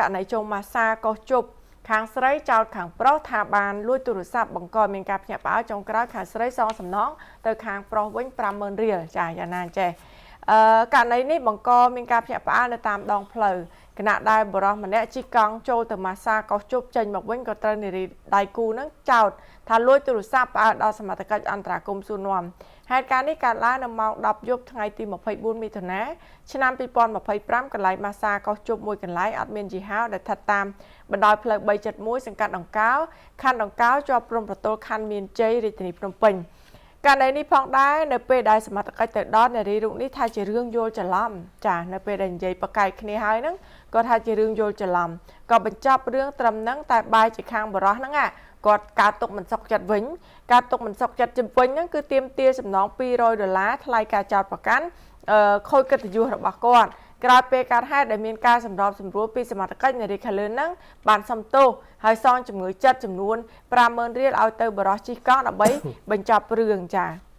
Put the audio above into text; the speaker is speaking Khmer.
កណៃជុំម៉ាសាក៏ជប់ខាងស្រីចោតខាងប្រុសថាបានលួចទូរស័ព្ទបង្កមានការភ្ញាក់ផ្អើលចុងក្រោយខាងស្រីសងសំណងទៅខាងប្រុសវិញ 50,000 រៀលចាយ៉ាងណាចេះករណីនេះបង្កមានការភ្ញាក់ផ្អើលនៅតាមដងផ្លូវគណៈដែលបរិសម្នាក់ជិះកង់ចូលទៅម៉ាសាកោះជប់ចេញមកវិញក៏ត្រូវនារីដៃគូនឹងចោតថាលួចទូរស័ព្ទផ្អើលដល់សមត្ថកិច្ចអន្តរាគមន៍សួរនាំហេតុការណ៍នេះកើតឡើងនៅម៉ោង 10 យប់ថ្ងៃទី 24 មិថុនាឆ្នាំ 2025 កន្លែងម៉ាសាកោះជប់មួយកន្លែងអត់មានយីហោដែលស្ថិតតាមបណ្ដោយផ្លូវ 371 សង្កាត់ដង្កោខណ្ឌដង្កោជាប់ព្រំប្រទល់ខណ្ឌមានជ័យរាជធានីភ្នំពេញករណីនេះផងដែរនៅពេលដែលសមត្ថកិច្ចទៅដល់នារីរូបនេះថាជារឿងយល់ច្រឡំចានៅពេលដែលនិយាយប្រកែកគ្នាហើយហ្នឹងក៏ថាជារឿងយល់ច្រឡំក៏បញ្ចប់រឿងត្រឹមហ្នឹងតែបាយជាខាងបរោះហ្នឹងគាត់កើតទុកមិនសុខចិត្តវិញកើតទុកមិនសុខចិត្តជំវិញហ្នឹងគឺទាមទារសំណង$200ថ្លៃការចោទប្រកាន់ខូចកិត្តិយសរបស់គាត់ក្រោយពេលកើតហេតុដែលមានការសម្របសម្រួលពីសមត្ថកិច្ចនារីខាងលើហ្នឹងបានសំទោសហើយសងជំងឺចិត្តចំនួន 50,000 រៀលឲ្យទៅបរិសុទ្ធជិះកង់ដើម្បីបញ្ចប់រឿងចា៎